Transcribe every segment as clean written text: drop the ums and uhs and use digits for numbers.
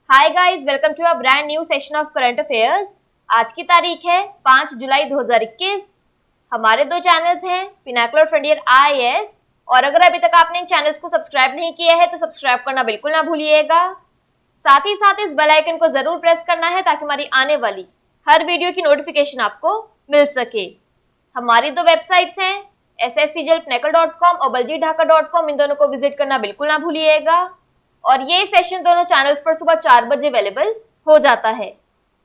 Hi guys, welcome to a brand new session of current affairs. आज की तारीख है 5 जुलाई 2021। हमारे दो चैनल्स हैं, पिनाकुलर फ्रंटियर IAS, और अगर अभी तक आपने इन चैनल्स को सब्सक्राइब नहीं किया है तो सब्सक्राइब करना बिल्कुल ना भूलिएगा। साथ ही साथ इस बेल आइकन को जरूर प्रेस करना है ताकि हमारी आने वाली हर वीडियो की नोटिफिकेशन आपको मिल सके। हमारी दो वेबसाइट्स हैं, sscglpinacle.com और baljeetdhaka.com। इन दोनों को विजिट करना बिल्कुल ना भूलिएगा। और ये सेशन दोनों चैनल्स पर सुबह 4 बजे अवेलेबल हो जाता है।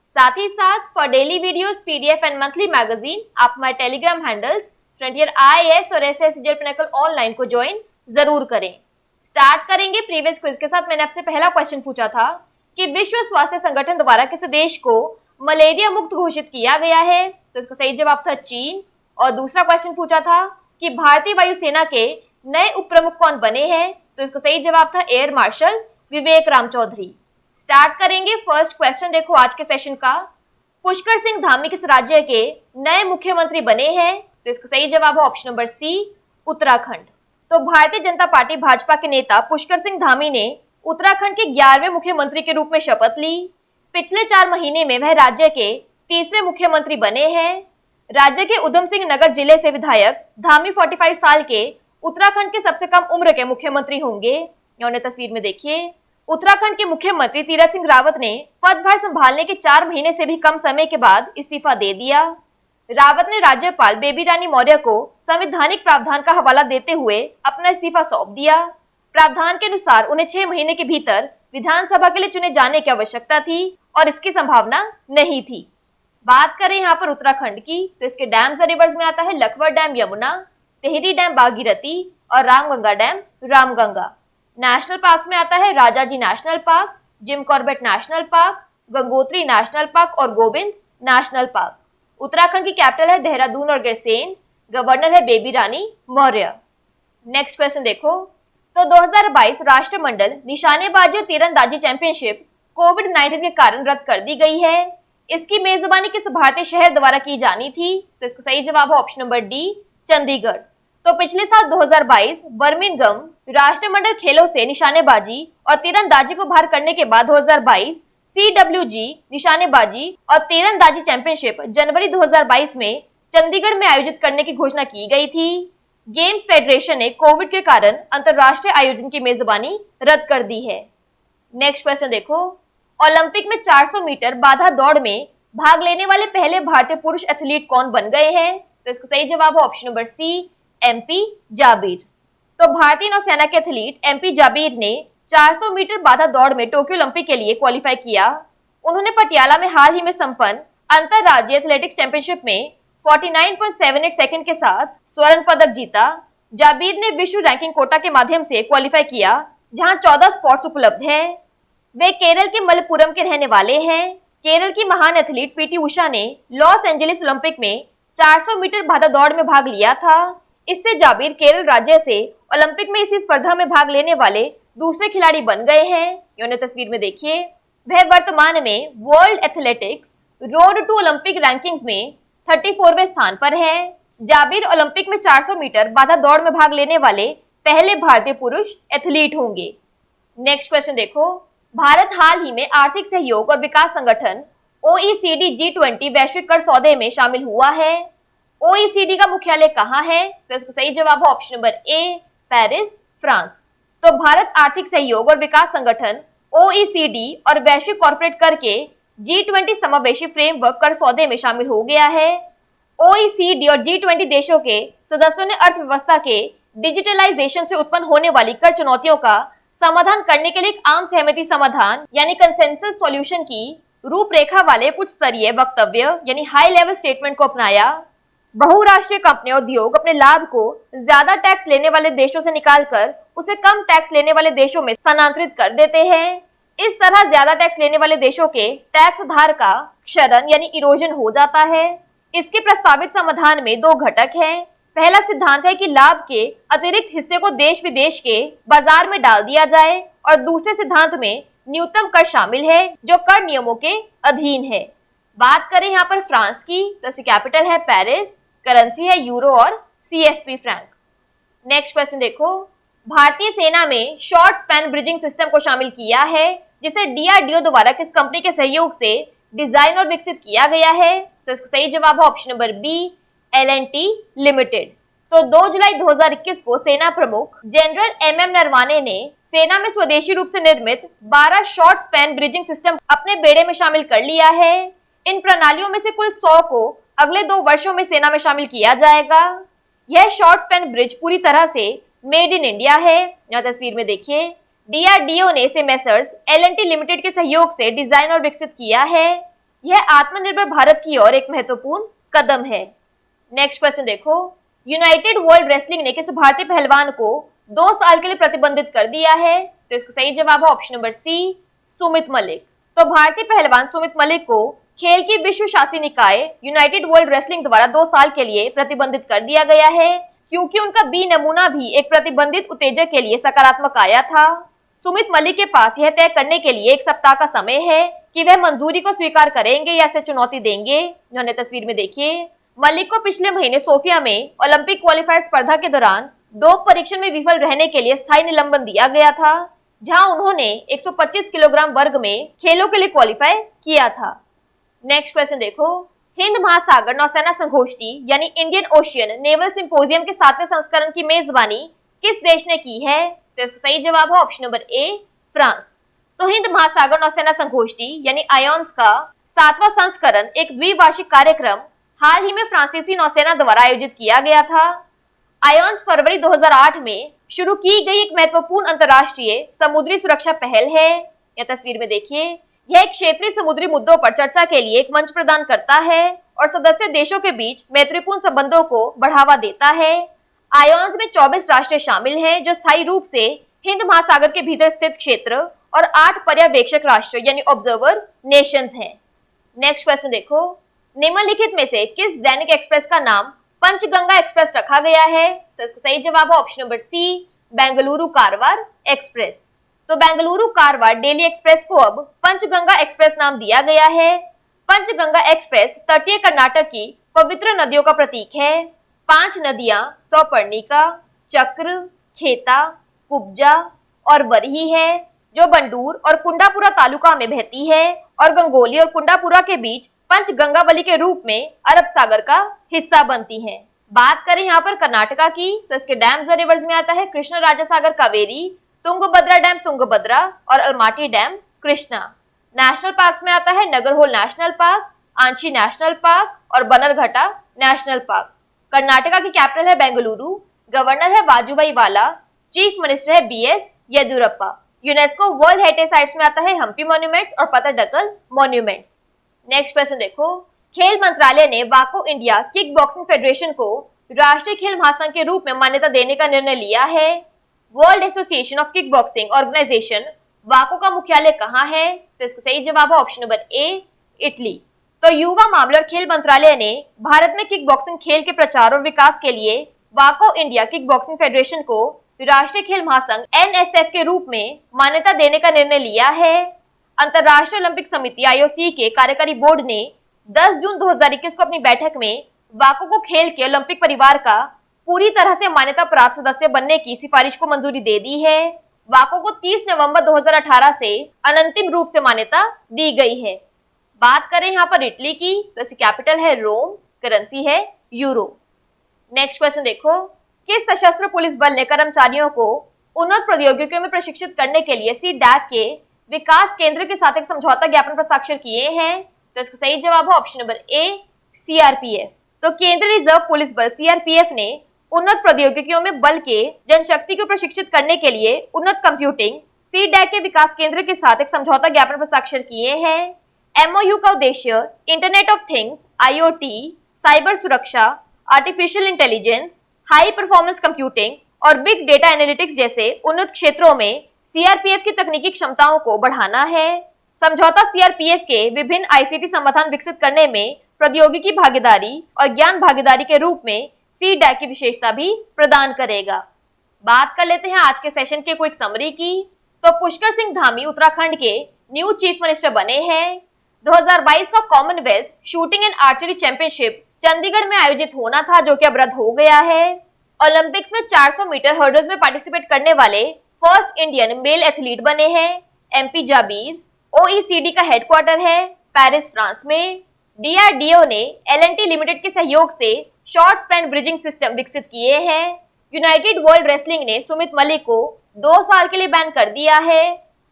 साथ ही साथ for daily videos, PDF and monthly magazine आप हमारे टेलीग्राम हैंडल्स फ्रंटियर IAS और SSCGL पिनाकल ऑनलाइन को ज्वाइन जरूर करें। स्टार्ट करेंगे प्रीवियस क्विज के साथ। मैंने आपसे पहला क्वेश्चन पूछा था कि विश्व स्वास्थ्य संगठन द्वारा किस देश को मलेरिया मुक्त घोषित किया गया है, तो इसका सही जवाब था चीन। और दूसरा क्वेश्चन पूछा था कि भारतीय वायुसेना के नए उप प्रमुख कौन बने हैं, तो इसका सही जवाब था एयर मार्शल विवेक राम चौधरी। स्टार्ट करेंगे फर्स्ट क्वेश्चन। देखो आज के सेशन का, पुष्कर सिंह धामी किस राज्य के नए मुख्यमंत्री बने हैं, तो इसका सही जवाब है ऑप्शन नंबर सी, उत्तराखंड। तो भारतीय जनता पार्टी भाजपा के नेता पुष्कर सिंह धामी ने उत्तराखंड के 11वें मुख्यमंत्री के रूप में शपथ ली। पिछले 4 महीने में वह राज्य के तीसरे मुख्यमंत्री बने हैं। राज्य के उधम सिंह नगर जिले से विधायक धामी 45 साल के उत्तराखंड के सबसे कम उम्र के मुख्यमंत्री होंगे। उन्हें तस्वीर में देखिए। उत्तराखंड के मुख्यमंत्री तीरथ सिंह रावत ने पदभार संभालने के 4 महीने से भी कम समय के बाद इस्तीफा दे दिया। रावत ने राज्यपाल बेबी रानी मौर्य को संवैधानिक प्रावधान का हवाला देते हुए अपना इस्तीफा सौंप दिया। प्रावधान के अनुसार उन्हें 6 महीने के भीतर विधानसभा के लिए चुने जाने की आवश्यकता थी और इसकी संभावना नहीं थी। बात करें यहाँ पर उत्तराखंड की, तो इसके डैम्स और रिवर्स में आता है लखपत डैम यमुना, टिहरी डैम भागीरथी और Ramganga dam Ramganga. National parks में आता है Rajaji national park, Jim Corbett national park, Gangotri national park और गोविंद नेशनल पार्क। उत्तराखंड की कैपिटल है देहरादून और गैरसेन। गवर्नर है बेबी रानी मौर्य। नेक्स्ट क्वेश्चन देखो, तो 2022 राष्ट्रमंडल निशानेबाजी और तीरंदाजी चैंपियनशिप कोविड-19 के कारण रद्द कर दी गई है। इसकी मेजबानी किस भारतीय शहर द्वारा की जानी थी, तो इसका सही जवाब है ऑप्शन नंबर डी, चंडीगढ़। तो पिछले साल 2022 बर्मिंघम राष्ट्रमंडल खेलों से निशानेबाजी और तीरंदाजी को बाहर करने के बाद 2022 CWG निशानेबाजी और तीरंदाजी चैंपियनशिप जनवरी 2022 में चंडीगढ़ में आयोजित करने की घोषणा की गई थी। गेम्स फेडरेशन ने कोविड के कारण अंतरराष्ट्रीय आयोजन की मेजबानी रद्द कर दी है। नेक्स्ट क्वेश्चन देखो, ओलंपिक में 400 मीटर बाधा दौड़ में भाग लेने वाले पहले भारतीय पुरुष एथलीट कौन बन गए हैं, तो इसका सही जवाब है option number C, MP Jabir. तो भारतीय नौसेना के एथलीट MP जाबिर ने 400 मीटर बाधा दौड़ में टोक्यो ओलंपिक के लिए क्वालिफाई किया। उन्होंने पटियाला में हाल ही में संपन्न अंतरराज्यीय एथलेटिक्स चैंपियनशिप में 49.78 सेकंड के साथ स्वर्ण पदक जीता। जाबिर ने विश्व रैंकिंग कोटा के माध्यम से क्वालिफाई किया, जहां 14 स्पॉट्स उपलब्ध हैं। वे केरल के मलप्पुरम के रहने वाले हैं। केरल की महान एथलीट PT उषा ने लॉस एंजलिस ओलंपिक में 400 मीटर बाधा दौड़ में भाग लिया था। इससे जाबिर केरल राज्य से ओलंपिक में इसी स्पर्धा में भाग लेने वाले दूसरे खिलाड़ी बन गए हैं। उन्हें तस्वीर में देखिए। वह वर्तमान में World Athletics Road to Olympic rankings में 34वें स्थान पर है। जाबिर ओलंपिक में 400 मीटर बाधा दौड़ में भाग लेने वाले पहले भारतीय पुरुष एथलीट होंगे। नेक्स्ट क्वेश्चन देखो, भारत हाल ही में आर्थिक सहयोग और विकास संगठन OECD G20 वैश्विक कर सौदे में शामिल हुआ है। OECD का मुख्यालय कहाँ है, तो इसका सही जवाब है option number A, Paris, France. तो भारत आर्थिक सहयोग और विकास संगठन OECD और वैश्विक कॉर्पोरेट कर के G20 समावेशी फ्रेमवर्क कर सौदे में शामिल हो गया है। OECD और G20 देशों के सदस्यों ने अर्थव्यवस्था के डिजिटलाइजेशन से उत्पन्न होने वाली कर चुनौतियों का समाधान करने के लिए एक आम सहमति समाधान यानी कंसेंसस सॉल्यूशन की रूपरेखा वाले कुछ स्तरीय वक्तव्य यानी हाई लेवल स्टेटमेंट को अपनाया। बहुराष्ट्रीय कंपनियां उद्योग अपने लाभ को ज्यादा टैक्स लेने वाले देशों से निकालकर उसे कम टैक्स लेने वाले देशों में स्थानांतरित कर देते हैं। इस तरह ज्यादा टैक्स लेने वाले देशों के टैक्स आधार का क्षरण यानी इरोजन हो जाता है। इसके प्रस्तावित समाधान में 2 घटक हैं। पहला सिद्धांत है कि लाभ के अतिरिक्त हिस्से को देश विदेश के बाजार में डाल दिया जाए और दूसरे सिद्धांत में न्यूनतम कर शामिल है जो कर नियमों के अधीन है। बात करें यहाँ पर फ्रांस की, तो इसकी कैपिटल है पेरिस, करेंसी है यूरो और CFP फ्रैंक। नेक्स्ट क्वेश्चन देखो, भारतीय सेना में शॉर्ट स्पैन ब्रिजिंग सिस्टम को शामिल किया है जिसे DRDO द्वारा किस कंपनी के सहयोग से डिजाइन और विकसित किया गया है? तो इसका सही जवाब है option number B, L&T limited. तो 2 जुलाई 2021 को सेना प्रमुख जनरल MM नरवाने ने सेना में स्वदेशी रूप से निर्मित 12 शॉर्ट स्पैन ब्रिजिंग सिस्टम अपने बेड़े में शामिल कर लिया है। इन प्रणालियों में से कुल 100 को अगले 2 वर्षों में सेना में शामिल किया जाएगा। यह शॉर्ट स्पैन ब्रिज पूरी तरह से मेड इन इंडिया है। यहाँ तस्वीर में देखिए, DRDO ने इसे मेसर्स L&T लिमिटेड के सहयोग से डिजाइन और विकसित किया है। यह आत्मनिर्भर भारत की ओर एक महत्वपूर्ण कदम है। नेक्स्ट क्वेश्चन देखो, यूनाइटेड वर्ल्ड रेसलिंग ने किस भारतीय पहलवान को 2 साल के लिए प्रतिबंधित कर दिया है? तो इसका सही जवाब है option number C, Sumit Malik. तो भारतीय पहलवान सुमित मलिक को खेल की विश्व शासी निकाय यूनाइटेड वर्ल्ड रेसलिंग द्वारा 2 साल के लिए प्रतिबंधित कर दिया गया है, क्योंकि उनका बी नमूना भी एक प्रतिबंधित उत्तेजक के लिए सकारात्मक आया था। सुमित मलिक के पास यह तय करने के लिए 1 सप्ताह का समय है कि वह मंजूरी को स्वीकार करेंगे या इसे चुनौती देंगे। इन्होंने तस्वीर में देखिए, मलिक को पिछले महीने सोफिया में ओलंपिक क्वालिफायर स्पर्धा के दौरान डोप परीक्षण में विफल रहने के लिए स्थायी निलंबन दिया गया था, जहां उन्होंने 125 किलोग्राम वर्ग में खेलों के लिए क्वालिफाई किया था। नेक्स्ट क्वेश्चन देखो, हिंद महासागर नौसेना संगोष्ठी यानी इंडियन ओशियन नेवल सिंपोजियम के 7वें संस्करण की मेजबानी किस देश ने की है? तो इसका सही जवाब है ऑप्शन नंबर ए, फ्रांस। तो हिंद महासागर नौसेना संगोष्ठी यानी आयोन्स का 7वां संस्करण एक द्विवार्षिक कार्यक्रम हाल ही में फ्रांसीसी नौसेना द्वारा आयोजित किया गया था। आयोन्स फरवरी 2008 में शुरू की गई एक महत्वपूर्ण अंतर्राष्ट्रीय समुद्री सुरक्षा पहल है। यह तस्वीर में देखिए, यह क्षेत्रीय समुद्री मुद्दों पर चर्चा के लिए एक मंच प्रदान करता है और सदस्य देशों के बीच मैत्रीपूर्ण संबंधों को बढ़ावा देता है। आयोन्स में 24 राष्ट्र शामिल हैं, जो स्थायी रूप से हिंद महासागर के भीतर स्थित क्षेत्र और 8 पर्यवेक्षक राष्ट्र यानी ऑब्जर्वर नेशंस हैं। नेक्स्ट क्वेश्चन देखो, निम्नलिखित में से किस दैनिक एक्सप्रेस का नाम पंचगंगा एक्सप्रेस रखा गया है? तो इसका सही जवाब है option number C, Bengaluru Karwar Express. तो बेंगलुरु कारवार डेली एक्सप्रेस को अब पंचगंगा एक्सप्रेस नाम दिया गया है। पंचगंगा एक्सप्रेस तटीय कर्नाटक की पवित्र नदियों का प्रतीक है। 5 नदियां सौपर्णिका, चक्र, खेता, कुब्जा और बरही है, जो बंडूर और कुंडापुरा तालुका में बहती है और गंगोली और कुंडापुरा के बीच पंचगंगावली के रूप में अरब सागर का हिस्सा बनती हैं। बात करें यहाँ पर कर्नाटका की, तो इसके डैम्स और रिवर्स में आता है कृष्ण राजा सागर कावेरी, तुंगभद्रा डैम तुंगभद्रा और Almatti dam Krishna. National parks में आता है Nagarhole national park, Anshi national park और बनरघट्टा नेशनल पार्क। कर्नाटका की कैपिटल है बेंगलुरु, गवर्नर है वाजुभाई वाला, चीफ मिनिस्टर है BS Yediyurappa. UNESCO world heritage sites में आता है हम्पी मॉन्यूमेंट्स और पतरडकल मॉन्यूमेंट्स। नेक्स्ट क्वेश्चन देखो, खेल मंत्रालय ने वाको इंडिया किक बॉक्सिंग फेडरेशन को राष्ट्रीय खेल महासंघ के रूप में मान्यता देने का निर्णय लिया है। World association of kick boxing organization वाको का मुख्यालय कहाँ है? तो इसका सही जवाब है ऑप्शन नंबर ए, इटली। तो युवा मामले और खेल मंत्रालय ने भारत में किक बॉक्सिंग खेल के प्रचार और विकास के लिए वाको इंडिया किक बॉक्सिंग फेडरेशन को राष्ट्रीय खेल महासंघ NSF के रूप में मान्यता देने का निर्णय लिया है। अंतर्राष्ट्रीय ओलंपिक समिति IOC के कार्यकारी बोर्ड ने 10 जून 2021 को अपनी बैठक में वाको को खेल के ओलंपिक परिवार का पूरी तरह से मान्यता प्राप्त सदस्य बनने की सिफारिश को मंजूरी दे दी है। वाको को 30 नवंबर 2018 से अनंतिम रूप से मान्यता दी गई है। बात करें यहाँ पर इटली की, तो इसकी कैपिटल है रोम, करेंसी है यूरो। नेक्स्ट क्वेश्चन देखो, किस सशस्त्र पुलिस बल ने कर्मचारियों को उन्नत प्रौद्योगिकियों में प्रशिक्षित करने के लिए CDAC के विकास केंद्र के साथ एक समझौता ज्ञापन पर हस्ताक्षर किए हैं? तो इसका सही जवाब है ऑप्शन नंबर ए, CRPF। तो केंद्रीय रिजर्व पुलिस बल CRPF ने उन्नत प्रौद्योगिकियों में बल के जनशक्ति को प्रशिक्षित करने के लिए उन्नत कंप्यूटिंग CDAC के विकास केंद्र के साथ एक समझौता ज्ञापन पर हस्ताक्षर किए हैं। MOU का उद्देश्य internet of things, IoT, cyber सुरक्षा, artificial intelligence, high performance computing और बिग डेटा एनालिटिक्स जैसे उन्नत क्षेत्रों में CRPF की तकनीकी क्षमताओं को बढ़ाना है। समझौता CRPF के विभिन्न ICT समाधान विकसित करने में प्रौद्योगिकी भागीदारी और ज्ञान भागीदारी के रूप में CDAC की विशेषता भी प्रदान करेगा। बात कर लेते हैं आज के सेशन के क्विक समरी की। तो पुष्कर सिंह धामी उत्तराखंड के न्यू चीफ मिनिस्टर बने हैं। 2022 का Commonwealth shooting and archery championship Chandigarh में आयोजित होना था, जो कि अब रद्द हो गया है। ओलंपिक्स में 400 मीटर हर्डल्स में पार्टिसिपेट करने वाले फर्स्ट इंडियन मेल एथलीट बने हैं। एमपी जाबीर। ओईसीडी का हेडक्वार्टर है पेरिस, फ्रांस में। डीआरडीओ ने एलएनटी लिमिटेड के सहयोग से शॉर्ट स्पैन ब्रिजिंग सिस्टम विकसित किए हैं। यूनाइटेड वर्ल्ड रेसलिंग ने सुमित मलिक को 2 साल के लिए बैन कर दिया है।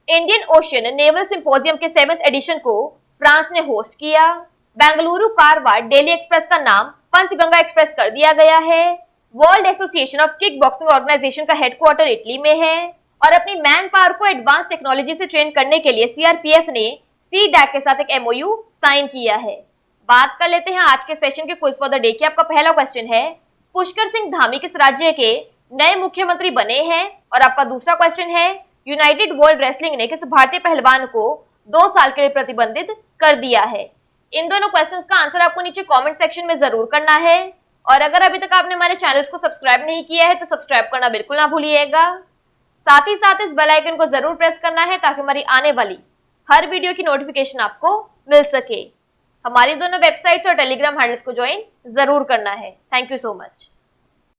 इंडियन ओशन नेवल सिंपोजियम के 7th एडिशन को फ्रांस ने होस्ट किया। बेंगलुरु कारवार डेली एक्सप्रेस का नाम पंचगंगा एक्सप्रेस कर दिया गया है। World association of kick boxing organisation का हेडक्वार्टर इटली में है। और अपनी मैन पावर को एडवांस टेक्नोलॉजी से ट्रेन करने के लिए सीआरपीएफ ने सीडैक के साथ एक एमओयू साइन किया है। बात कर लेते हैं आज के सेशन के क्विज फॉर द डे की। आपका पहला क्वेश्चन है, पुष्कर सिंह धामी किस राज्य के नए मुख्यमंत्री बने हैं? और आपका दूसरा क्वेश्चन है, यूनाइटेड वर्ल्ड रेसलिंग ने किस भारतीय पहलवान को 2 साल के लिए प्रतिबंधित कर दिया है? इन दोनों क्वेश्चंस का आंसर आपको नीचे कमेंट सेक्शन में जरूर करना है। और अगर अभी तक आपने हमारे चैनल्स को सब्सक्राइब नहीं किया है तो सब्सक्राइब करना बिल्कुल ना भूलिएगा। साथ ही साथ इस बेल आइकन को जरूर प्रेस करना है ताकि हमारी आने वाली हर वीडियो की नोटिफिकेशन आपको मिल सके। हमारी दोनों वेबसाइट्स और टेलीग्राम हैंडल्स को ज्वाइन जरूर करना है। Thank you so much.